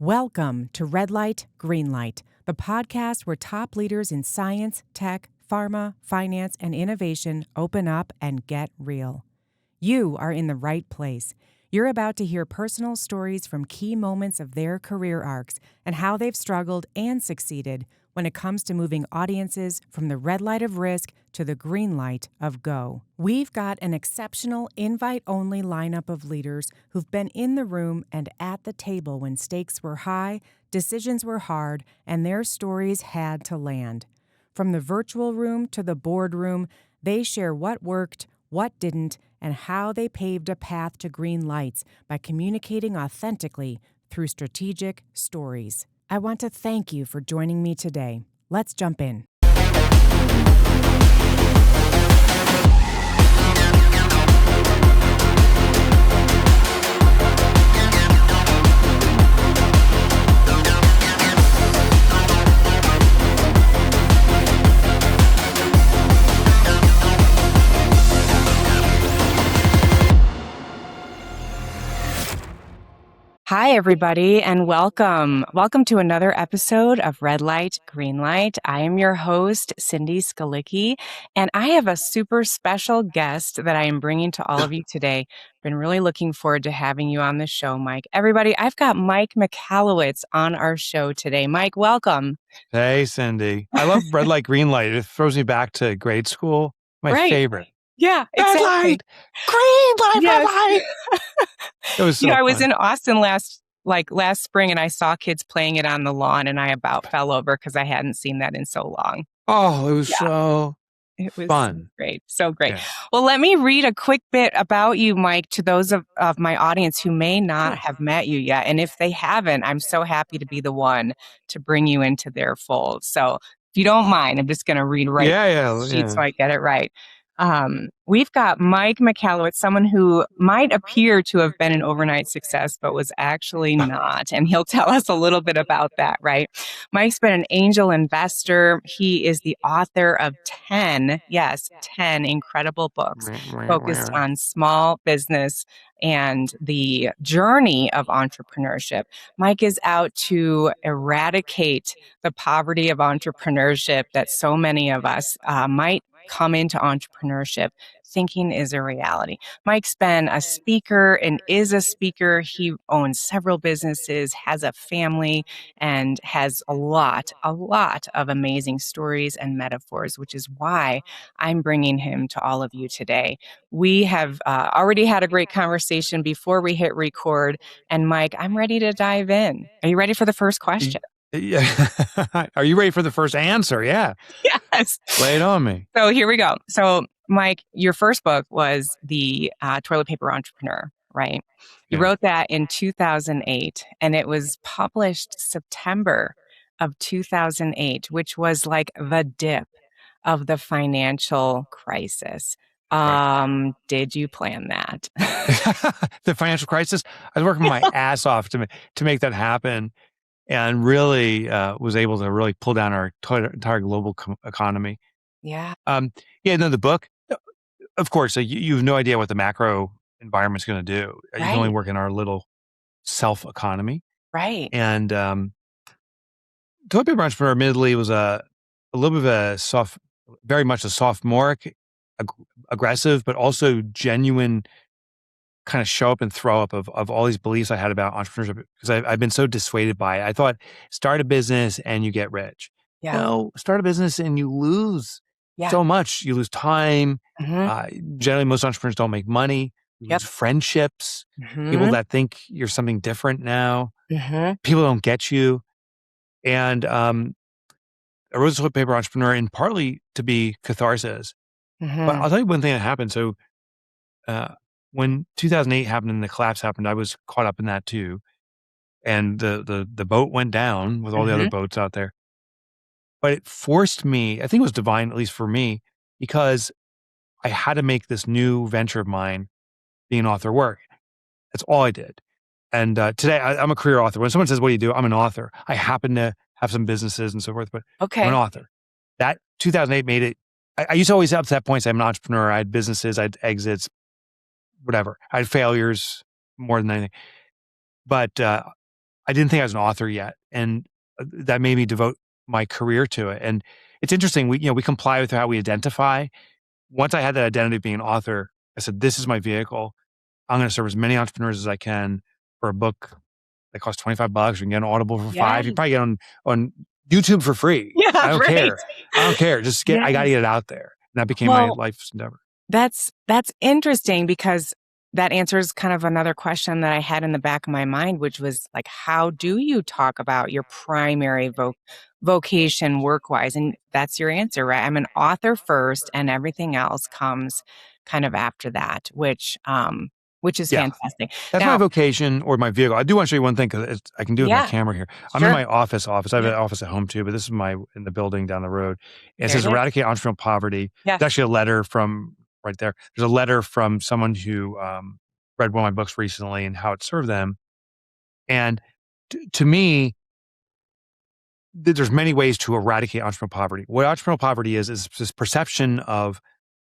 Welcome to Red Light, Green Light, the podcast where top leaders in science, tech, pharma, finance, and innovation open up and get real. You are in the right place. You're about to hear personal stories from key moments of their career arcs and how they've struggled and succeeded when it comes to moving audiences from the red light of risk to the green light of go. We've got an exceptional invite-only lineup of leaders who've been in the room and at the table when stakes were high, decisions were hard, and their stories had to land. From the virtual room to the boardroom, they share what worked, what didn't, and how they paved a path to green lights by communicating authentically through strategic stories. I want to thank you for joining me today. Let's jump in. Hi, everybody, and welcome. Welcome to another episode of Red Light, Green Light. I am your host, Cindy Skalicky, and I have a super special guest that I am bringing to all of you today. Been really looking forward to having you on the show, Mike. Everybody, I've got Mike Michalowicz on our show today. Mike, welcome. Hey, Cindy. I love Red Light, Green Light. It throws me back to grade school. My favorite. Yeah, red exactly. light, green light, Yes. red light. It was so I was fun. in Austin last spring, and I saw kids playing it on the lawn, and I about fell over because I hadn't seen that in so long. Oh, it was so It was fun. great. So great. Yeah. Well, let me read a quick bit about you, Mike, to those of my audience who may not have met you yet. And if they haven't, I'm so happy to be the one to bring you into their fold. So if you don't mind, I'm just going to read sheet so I get it right. We've got Mike Michalowicz, someone who might appear to have been an overnight success, but was actually not. And he'll tell us a little bit about that, right? Mike's been an angel investor. He is the author of 10 incredible books focused on small business and the journey of entrepreneurship. Mike is out to eradicate the poverty of entrepreneurship that so many of us might come into entrepreneurship thinking is a reality. Mike's been a speaker and is a speaker. He owns several businesses, has a family, and has a lot of amazing stories and metaphors, which is why I'm bringing him to all of you today. We have already had a great conversation before we hit record. And Mike, I'm ready to dive in. Are you ready for the first question? Yeah. Are you ready for the first answer? Yeah. Yes. Lay it on me. So here we go. So Mike, your first book was The Toilet Paper Entrepreneur, right? You wrote that in 2008, and it was published September of 2008, which was like the dip of the financial crisis. Did you plan that? The financial crisis? I was working my ass off to make that happen. And really was able to really pull down our entire global economy. Yeah. The book, of course, you have no idea what the macro environment's going to do. You can only work in our little self-economy. Right. And Toilet Paper Entrepreneur, admittedly, was a little bit of very much a sophomoric, aggressive, but also genuine kind of show up and throw up of all these beliefs I had about entrepreneurship because I've been so dissuaded by it. I thought, start a business and you get rich. Yeah. No, start a business and you lose so much. You lose time. Generally, most entrepreneurs don't make money. You lose friendships. People that think you're something different now. People don't get you. And I wrote Toilet Paper Entrepreneur in partly to be catharsis. But I'll tell you one thing that happened. So when 2008 happened and the collapse happened, I was caught up in that too. And the boat went down with all the other boats out there. But it forced me, I think it was divine, at least for me, because I had to make this new venture of mine, being an author, work. That's all I did. And today I'm a career author. When someone says, what do you do? I'm an author. I happen to have some businesses and so forth, but I'm an author. That 2008 made it, I used to always up to that point say I'm an entrepreneur. I had businesses, I had exits, whatever. I had failures more than anything. But I I didn't think I was an author yet. And that made me devote my career to it. And it's interesting. We comply with how we identify. Once I had that identity of being an author, I said, this is my vehicle. I'm going to serve as many entrepreneurs as I can for a book that costs $25. You can get an Audible for $5. You probably get on YouTube for free. Yeah, I don't right. care. I don't care. Just I got to get it out there. And that became my life's endeavor. That's interesting, because that answers kind of another question that I had in the back of my mind, which was like, how do you talk about your primary vocation work-wise? And that's your answer, right? I'm an author first, and everything else comes kind of after that, which is fantastic. That's my vocation or my vehicle. I do want to show you one thing, because I can do it with my camera here. I'm in my office. I have an office at home too, but this is in the building down the road. And it says Eradicate Entrepreneurial Poverty. It's actually a letter from right there. There's a letter from someone who read one of my books recently and how it served them. And to me, there's many ways to eradicate entrepreneurial poverty. What entrepreneurial poverty is this perception of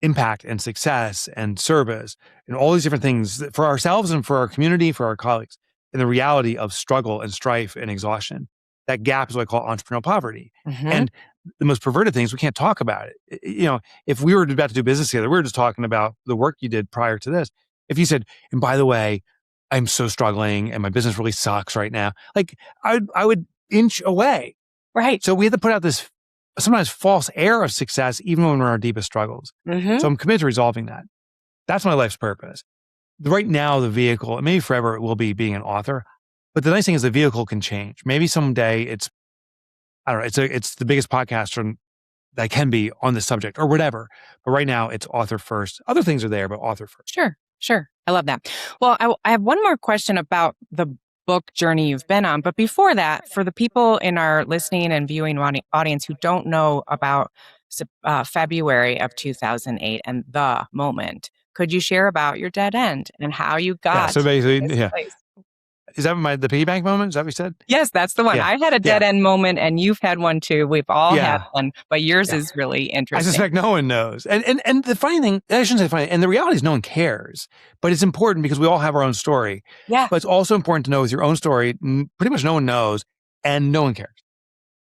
impact and success and service and all these different things for ourselves and for our community, for our colleagues, and the reality of struggle and strife and exhaustion. That gap is what I call entrepreneurial poverty. And the most perverted things, we can't talk about it. If we were about to do business together, we were just talking about the work you did prior to this. If you said, and by the way, I'm so struggling and my business really sucks right now, like I would inch away. Right. So we have to put out this sometimes false air of success, even when we're in our deepest struggles. So I'm committed to resolving that. That's my life's purpose. Right now, the vehicle, and maybe forever, it will be being an author. But the nice thing is the vehicle can change. Maybe someday it's the biggest podcaster that I can be on this subject or whatever. But right now it's author first. Other things are there, but author first. Sure. I love that. Well, I have one more question about the book journey you've been on. But before that, for the people in our listening and viewing audience who don't know about February of 2008 and the moment, could you share about your dead end and how you got so basically, to this place? Is that the piggy bank moment? Is that what you said? Yes, that's the one. I had a dead end moment, and you've had one too. We've all had one, but yours is really interesting. I suspect no one knows. And the funny thing, I shouldn't say funny, and the reality is no one cares, but it's important because we all have our own story. Yeah. But it's also important to know with your own story, pretty much no one knows, and no one cares.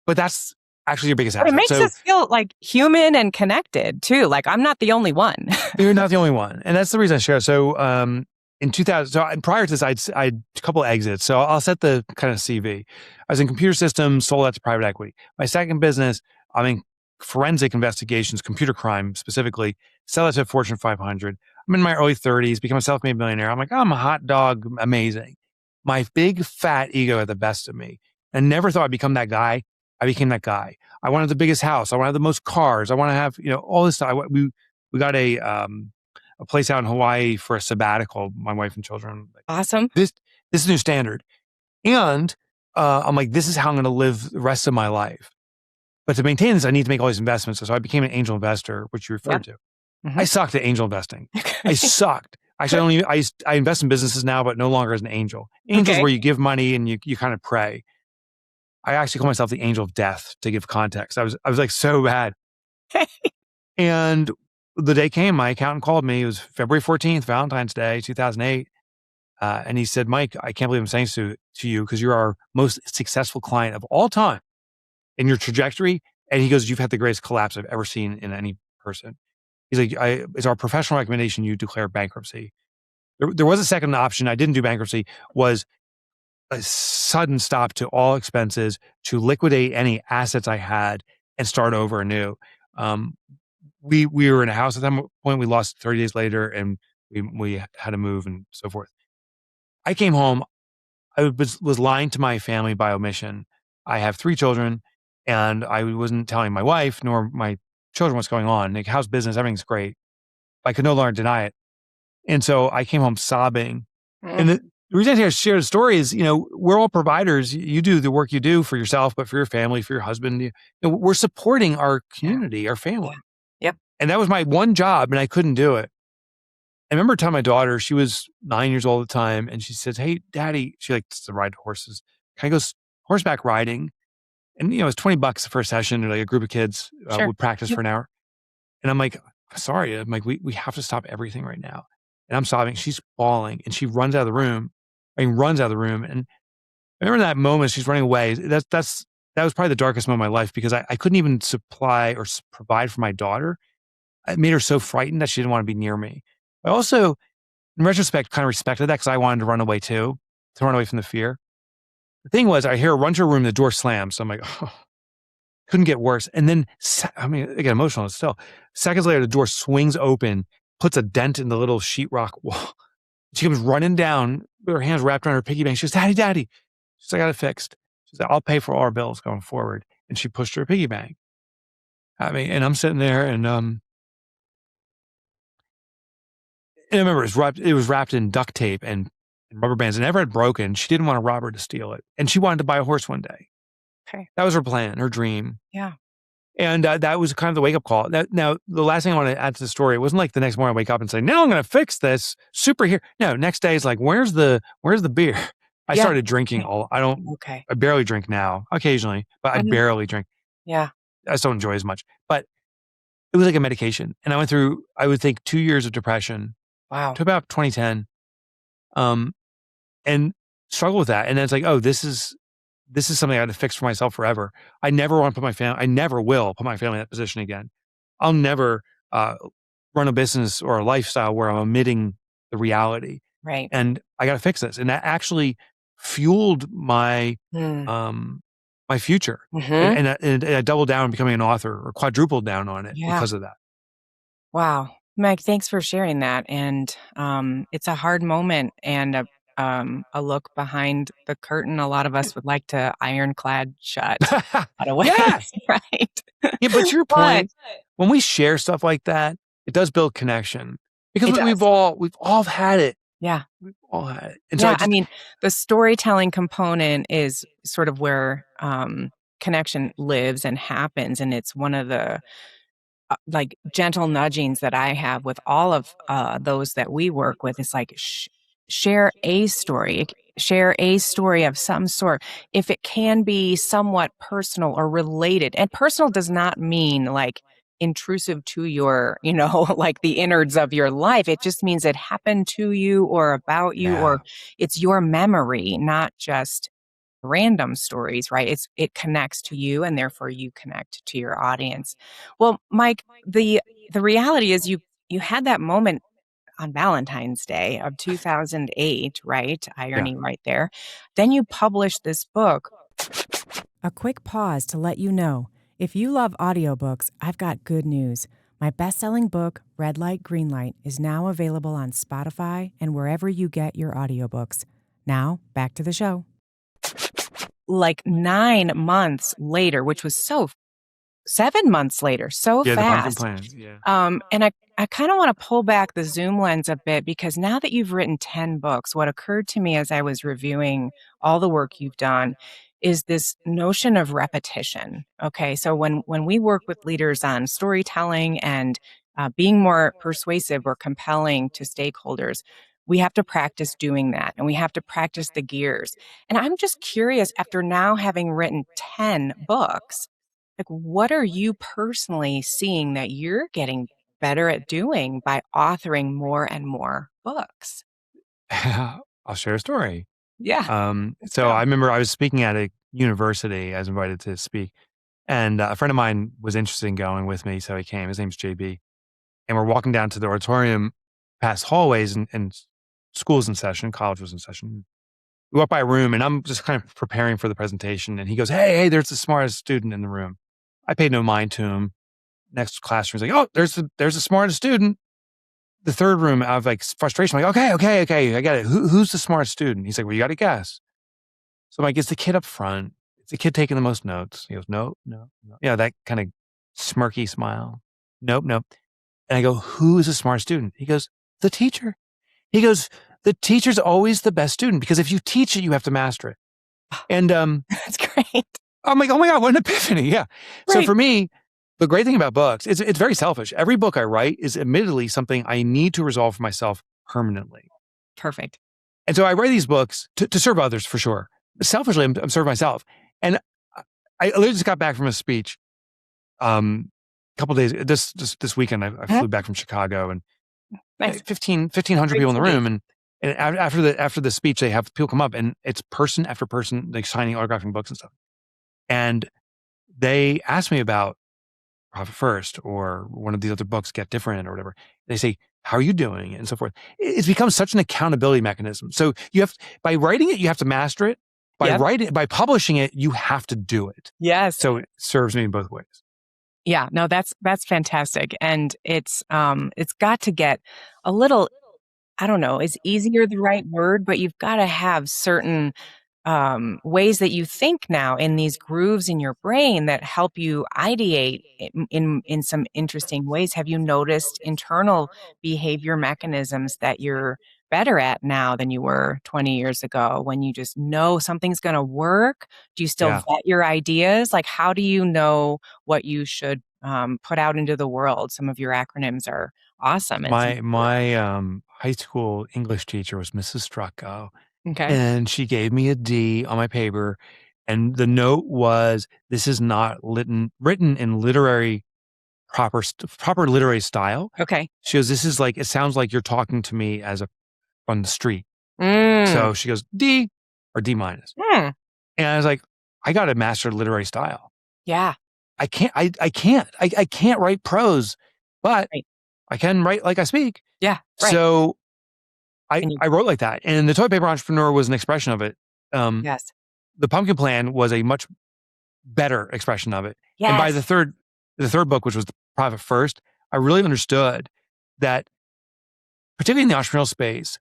But that's actually your biggest asset. It makes us feel like human and connected too. Like I'm not the only one. You're not the only one. And that's the reason I share. So, in 2000, prior to this, I had a couple of exits. So I'll set the kind of CV. I was in computer systems, sold that to private equity. My second business, I'm in forensic investigations, computer crime specifically, sell it to Fortune 500. I'm in my early 30s, become a self-made millionaire. I'm like, I'm a hot dog, amazing. My big fat ego had the best of me. I never thought I'd become that guy. I became that guy. I wanted the biggest house. I wanted the most cars. I want to have, all this stuff. We got a place out in Hawaii for a sabbatical, my wife and children. Awesome. This is a new standard. And I'm like, this is how I'm going to live the rest of my life. But to maintain this, I need to make all these investments. So I became an angel investor, which you referred to. I sucked at angel investing. I sucked. Actually, I invest in businesses now, but no longer as an angel. Angels where you give money and you kind of pray. I actually call myself the angel of death to give context. I was like so bad. And the day came, my accountant called me. It was February 14th, Valentine's Day, 2008. And he said, Mike, I can't believe I'm saying this to you because you're our most successful client of all time in your trajectory. And he goes, you've had the greatest collapse I've ever seen in any person. He's like, it's our professional recommendation you declare bankruptcy. There was a second option. I didn't do bankruptcy, was a sudden stop to all expenses, to liquidate any assets I had and start over anew. We were in a house at that point. We lost 30 days later, and we had to move and so forth. I came home. I was lying to my family by omission. I have 3 children, and I wasn't telling my wife nor my children what's going on. Like, how's business? Everything's great. I could no longer deny it. And so I came home sobbing. And the reason I share the story is, we're all providers. You do the work you do for yourself, but for your family, for your husband, we're supporting our community, our family. Yep. And that was my one job, and I couldn't do it. I remember telling my daughter, she was 9 years old at the time, and she says, hey, Daddy, she likes to ride horses. Can I go horseback riding? And, it was $20 for a session, or like a group of kids would practice for an hour. And I'm like, sorry. I'm like, we have to stop everything right now. And I'm sobbing. She's bawling, and she runs out of the room. And I remember that moment she's running away. That was probably the darkest moment of my life because I couldn't even supply or provide for my daughter. It made her so frightened that she didn't want to be near me. I also, in retrospect, kind of respected that because I wanted to run away too, to run away from the fear. The thing was, I hear her run to her room, the door slams. So I'm like, oh, couldn't get worse. And then, I get emotional still. Seconds later, the door swings open, puts a dent in the little sheetrock wall. She comes running down with her hands wrapped around her piggy bank. She goes, Daddy. She said, I got it fixed. She said, I'll pay for all our bills going forward. And she pushed her piggy bank at me. And I'm sitting there and I remember it was wrapped in duct tape and rubber bands. It never had broken. She didn't want a robber to steal it. And she wanted to buy a horse one day. Okay. That was her plan, her dream. Yeah. And that was kind of the wake-up call. Now, the last thing I want to add to the story, it wasn't like the next morning I wake up and say, now I'm going to fix this superhero. No, next day is like, where's the beer? I started drinking I barely drink now, occasionally, but I barely drink. Yeah. I just don't enjoy as much. But it was like a medication. And I went through, I would think, 2 years of depression. Wow. To about 2010. And struggle with that. And then it's like, oh, this is something I had to fix for myself forever. I never will put my family in that position again. I'll never run a business or a lifestyle where I'm omitting the reality. Right. And I got to fix this. And that actually fueled my my future. And I doubled down on becoming an author or quadrupled down on it because of that. Wow. Mike, thanks for sharing that. And it's a hard moment and a look behind the curtain. A lot of us would like to ironclad shut. Yeah. Right. Yeah, but to your point, when we share stuff like that, it does build connection because we've all had it. Yeah. We've all had it. And so the storytelling component is sort of where connection lives and happens. And it's one of the like gentle nudgings that I have with all of those that we work with. It's like, share a story of some sort. If it can be somewhat personal or related, and personal does not mean like intrusive to your, like the innards of your life. It just means it happened to you or about you, or it's your memory, not just random stories, right? It connects to you and therefore you connect to your audience. Well, Mike, the reality is you had that moment on Valentine's Day of 2008, right? Irony right there. Then you published this book. A quick pause to let you know, if you love audiobooks, I've got good news. My best-selling book, Red Light, Green Light, is now available on Spotify and wherever you get your audiobooks. Now, back to the show. Like 9 months later, which was 7 months later, so fast. The plans, yeah. And I kind of want to pull back the zoom lens a bit because now that you've written 10 books, what occurred to me as I was reviewing all the work you've done is this notion of repetition. Okay, so when we work with leaders on storytelling and being more persuasive or compelling to stakeholders, we have to practice doing that and we have to practice the gears. And I'm just curious, after now having written 10 books, like what are you personally seeing that you're getting better at doing by authoring more and more books? I'll share a story. Yeah. So I remember I was speaking at a university. I was invited to speak. And a friend of mine was interested in going with me. So he came. His name's JB. And we're walking down to the auditorium past hallways and school's in session. College was in session. We walk by a room and I'm just kind of preparing for the presentation. And he goes, hey, there's the smartest student in the room. I paid no mind to him. Next classroom, he's like, oh, there's the smartest student. The third room, out of like frustration, I'm like, okay, I got it. Who's the smartest student? He's like, well, you got to guess. So I'm like, it's the kid up front. It's the kid taking the most notes. He goes, no. Yeah, that kind of smirky smile. Nope. And I go, who is the smartest student? He goes, the teacher. He goes, the teacher's always the best student because if you teach it, you have to master it. And that's great. I'm like, oh my God, what an epiphany. Yeah. Right. So for me, the great thing about books, it's very selfish. Every book I write is admittedly something I need to resolve for myself permanently. Perfect. And so I write these books to serve others for sure. Selfishly, I'm serving myself. And I literally just got back from a speech a couple days, this weekend, I flew back from Chicago and nice. 1,500 people in the room. And after the speech, they have people come up, and it's person after person, like signing, autographing books and stuff. And they ask me about Profit First or one of these other books, Get Different or whatever. They say, how are you doing? And so forth. It's become such an accountability mechanism. So by writing it, you have to master it. By publishing it, you have to do it. Yes. So it serves me in both ways. Yeah, no, that's fantastic. And it's got to get a little, I don't know, is easier the right word, but you've got to have certain ways that you think now in these grooves in your brain that help you ideate in some interesting ways. Have you noticed internal behavior mechanisms that you're better at now than you were 20 years ago when you just know something's going to work? Do you still vet your ideas? Like, how do you know what you should put out into the world? Some of your acronyms are awesome. My high school English teacher was Mrs. Strucko. Okay. And she gave me a D on my paper. And the note was, this is not written in proper literary style. Okay. She goes, this is like, it sounds like you're talking to me on the street. So she goes, D or D minus. And I was like, I got to master literary style. Yeah. I can't write prose, but I can write like I speak. Yeah. Right. So I wrote like that. And the toilet paper entrepreneur was an expression of it. Yes. The pumpkin plan was a much better expression of it. Yes. And by the third book, which was Profit First, I really understood that, particularly in the entrepreneurial space,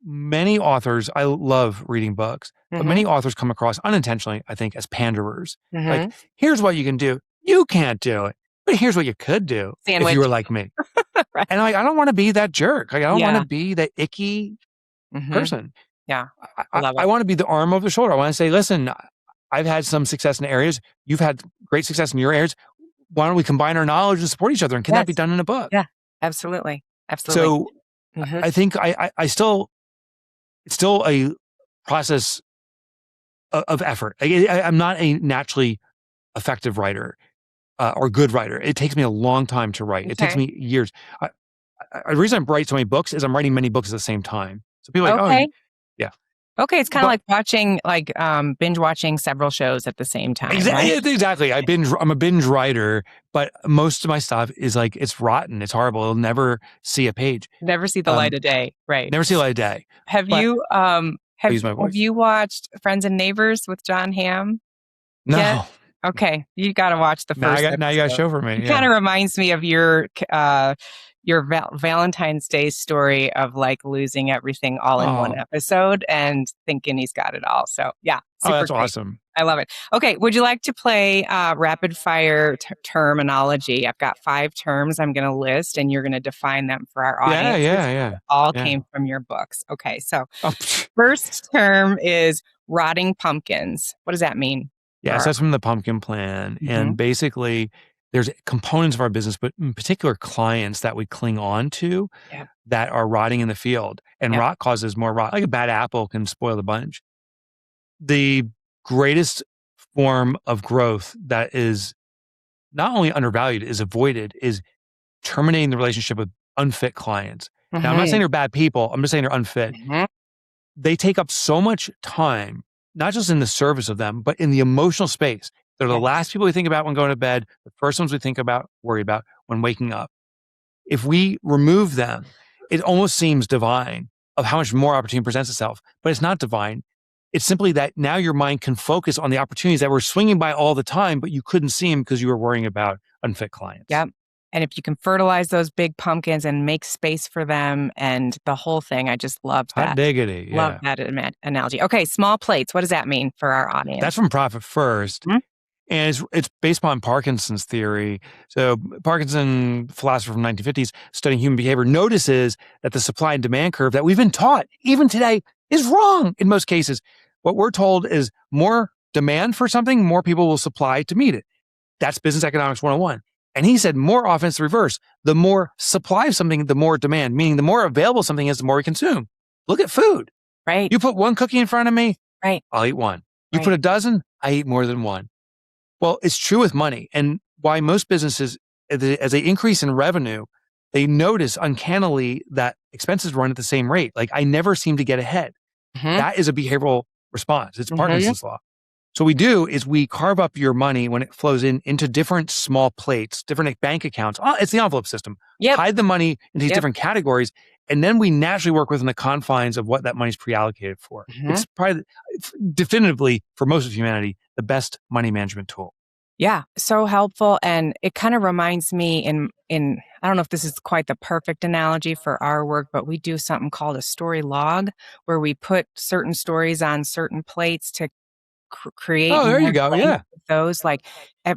many authors, I love reading books, but many authors come across unintentionally, I think, as panderers. Like, here's what you can do. You can't do it, but here's what you could do if you were like me. Right. And I don't want to be that jerk. Like, I don't want to be that icky person. Yeah. I want to be the arm over the shoulder. I want to say, listen, I've had some success in areas. You've had great success in your areas. Why don't we combine our knowledge and support each other? And can that be done in a book? Yeah, absolutely. So I think it's still a process of effort. I'm not a naturally effective writer or good writer. It takes me a long time to write. It takes me years. The reason I write so many books is I'm writing many books at the same time. So people are like, yeah. Okay, it's kind of like watching, binge watching several shows at the same time. Exactly. Right? Exactly. I'm a binge writer, but most of my stuff is like, it's rotten. It's horrible. It'll never see a page. Never see the light of day. Right. Never see the light of day. Have you watched Friends and Neighbors with John Hamm? No. Yet? Okay, you got to watch the first. Now you got to show for me. It kind of reminds me of your Valentine's Day story of like losing everything all in one episode and thinking he's got it all. So yeah, that's awesome. I love it. Okay, would you like to play rapid fire terminology? I've got 5 terms I'm going to list, and you're going to define them for our audience. Yeah. All came from your books. Okay, so first term is rotting pumpkins. What does that mean? Yes, that's from the pumpkin plan. And basically, there's components of our business, but in particular clients that we cling on to that are rotting in the field. And rot causes more rot. Like a bad apple can spoil the bunch. The greatest form of growth that is not only undervalued, is avoided, is terminating the relationship with unfit clients. Now, I'm not saying they're bad people. I'm just saying they're unfit. They take up so much time, not just in the service of them, but in the emotional space. They're the last people we think about when going to bed, the first ones we think about, worry about when waking up. If we remove them, it almost seems divine of how much more opportunity presents itself, but it's not divine. It's simply that now your mind can focus on the opportunities that were swinging by all the time, but you couldn't see them because you were worrying about unfit clients. Yep. And if you can fertilize those big pumpkins and make space for them and the whole thing, I just love that. Hot diggity. Love that analogy. Okay, small plates. What does that mean for our audience? That's from Profit First. And it's based upon Parkinson's theory. So Parkinson, philosopher from the 1950s, studying human behavior, notices that the supply and demand curve that we've been taught, even today, is wrong in most cases. What we're told is more demand for something, more people will supply to meet it. That's business economics 101. And he said more often it's the reverse. The more supply of something, the more demand, meaning the more available something is, the more we consume. Look at food. Right. You put one cookie in front of me, right, I'll eat one. You put a dozen, I eat more than one. Well, it's true with money. And why most businesses, as they increase in revenue, they notice uncannily that expenses run at the same rate. Like I never seem to get ahead. That is a behavioral response. It's Parkinson's law. So what we do is we carve up your money when it flows into different small plates, different bank accounts. Oh, it's the envelope system. Hide the money in these different categories. And then we naturally work within the confines of what that money's pre-allocated for. It's probably definitively, for most of humanity, the best money management tool. Yeah, so helpful. And it kind of reminds me in I don't know if this is quite the perfect analogy for our work, but we do something called a story log where we put certain stories on certain plates to create. Oh, there you go. Yeah. Those like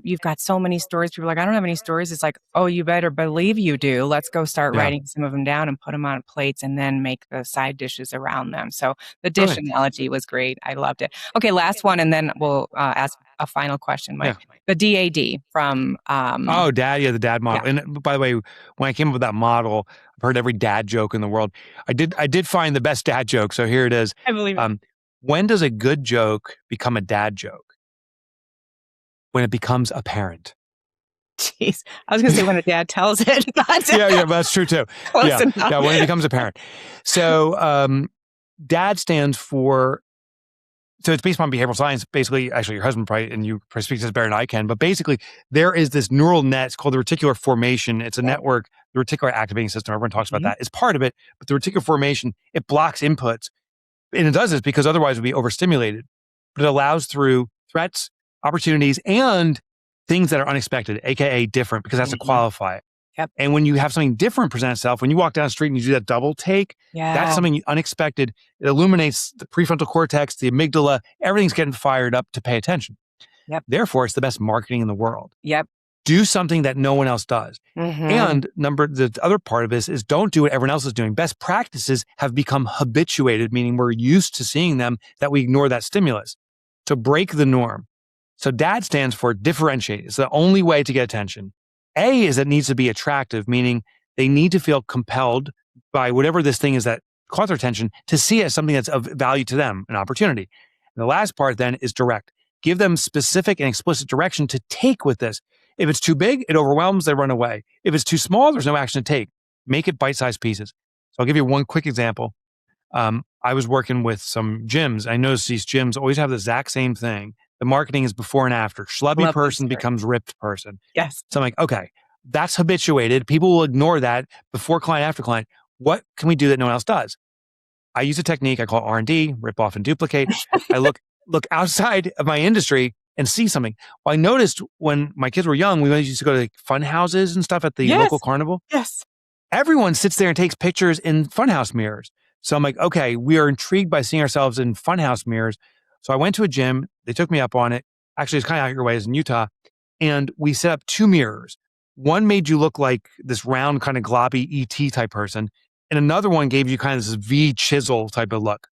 you've got so many stories. People are like, I don't have any stories. It's like, oh, you better believe you do. Let's go start writing some of them down and put them on plates and then make the side dishes around them. So the dish analogy was great. I loved it. Okay, last one. And then we'll ask a final question, Mike. The DAD from... the dad model. Yeah. And by the way, when I came up with that model, I've heard every dad joke in the world. I did find the best dad joke. So here it is. I believe it. When does a good joke become a dad joke? When it becomes apparent. Jeez. I was going to say when a dad tells it. But but that's true too. When it becomes apparent. So DAD stands for, so it's based on behavioral science. Basically, actually your husband probably, and you probably speak to this better than I can, but basically there is this neural net. It's called the reticular formation. It's a network, the reticular activating system. Everyone talks about that. It's part of it, but the reticular formation, it blocks inputs. And it does this because otherwise we'd be overstimulated. But it allows through threats, opportunities, and things that are unexpected, aka different, because that's to qualify it. Yep. And when you have something different present itself, when you walk down the street and you do that double take, that's something unexpected. It illuminates the prefrontal cortex, the amygdala, everything's getting fired up to pay attention. Yep. Therefore, it's the best marketing in the world. Yep. Do something that no one else does. And the other part of this is don't do what everyone else is doing. Best practices have become habituated, meaning we're used to seeing them, that we ignore that stimulus. So break the norm. So DAD stands for differentiate. It's the only way to get attention. A is it needs to be attractive, meaning they need to feel compelled by whatever this thing is that caught their attention to see it as something that's of value to them, an opportunity. And the last part then is direct. Give them specific and explicit direction to take with this. If it's too big, it overwhelms, they run away. If it's too small, there's no action to take. Make it bite-sized pieces. So I'll give you one quick example. I was working with some gyms. I noticed these gyms always have the exact same thing. The marketing is before and after. Schlubby person becomes ripped person. Yes. So I'm like, okay, that's habituated. People will ignore that before client, after client. What can we do that no one else does? I use a technique I call R&D, rip off and duplicate. I look outside of my industry and see something. Well, I noticed when my kids were young, we used to go to fun houses and stuff at the local carnival. Yes. Everyone sits there and takes pictures in funhouse mirrors. So I'm like, okay, we are intrigued by seeing ourselves in funhouse mirrors. So I went to a gym. They took me up on it. Actually, it's kind of out your way. It's in Utah. And we set up 2 mirrors. One made you look like this round, kind of globby ET type person. And another one gave you kind of this V chisel type of look.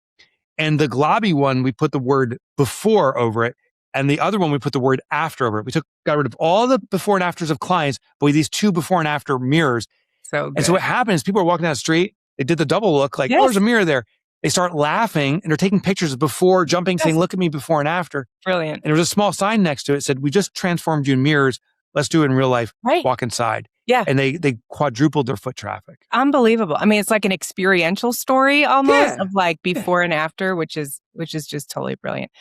And the globby one, we put the word before over it. And the other one, we put the word after over it. We got rid of all the before and afters of clients, but with these 2 before and after mirrors. So good. And so what happens, people are walking down the street. They did the double look like, oh, there's a mirror there. They start laughing and they're taking pictures before, jumping, saying, look at me before and after. Brilliant. And there was a small sign next to it that said, we just transformed you in mirrors. Let's do it in real life. Right. Walk inside. Yeah. And they quadrupled their foot traffic. Unbelievable. I mean, it's like an experiential story almost of like before and after, which is just totally brilliant.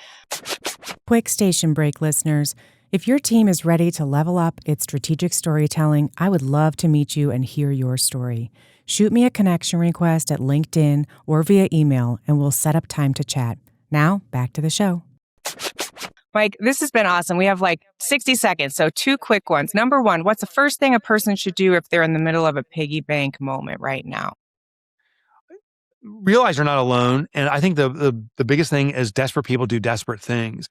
Quick station break, listeners. If your team is ready to level up its strategic storytelling, I would love to meet you and hear your story. Shoot me a connection request at LinkedIn or via email, and we'll set up time to chat. Now, back to the show. Mike, this has been awesome. We have like 60 seconds, so 2 quick ones. Number 1, what's the first thing a person should do if they're in the middle of a piggy bank moment right now? Realize you're not alone. And I think the biggest thing is desperate people do desperate things.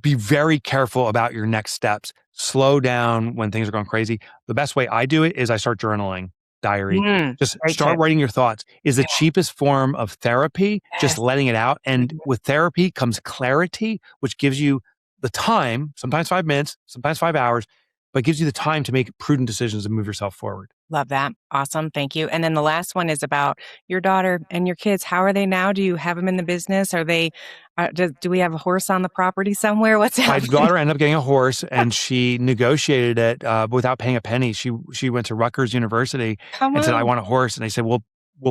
Be very careful about your next steps. Slow down when things are going crazy. The best way I do it is I start journaling. Diary. Just start writing your thoughts. Is the cheapest form of therapy, just letting it out. And with therapy comes clarity, which gives you the time, sometimes 5 minutes, sometimes 5 hours, but gives you the time to make prudent decisions and move yourself forward. Love that. Awesome. Thank you. And then the last one is about your daughter and your kids. How are they now? Do you have them in the business? Are they, do we have a horse on the property somewhere? What's My happening? daughter ended up getting a horse, and she negotiated it without paying a penny. She went to Rutgers University and said, "I want a horse," and they said, "We'll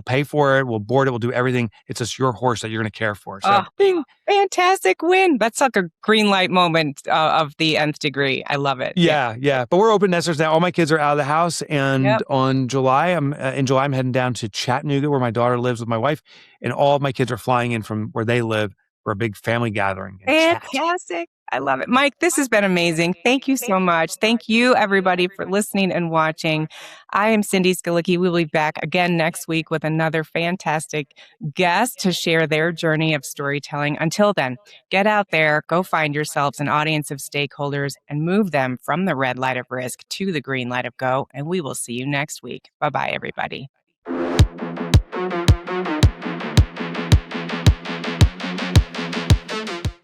pay for it. We'll board it. We'll do everything. It's just your horse that you're going to care for." So, bing, fantastic win. That's like a green light moment of the nth degree. I love it. Yeah. But we're open nesters now. All my kids are out of the house, and in July, I'm heading down to Chattanooga, where my daughter lives with my wife, and all of my kids are flying in from where they live for a big family gathering. Fantastic. I love it. Mike, this has been amazing. Thank you so much. Thank you, everybody, for listening and watching. I am Cindy Skalicky. We'll be back again next week with another fantastic guest to share their journey of storytelling. Until then, get out there, go find yourselves an audience of stakeholders and move them from the red light of risk to the green light of go. And we will see you next week. Bye-bye, everybody.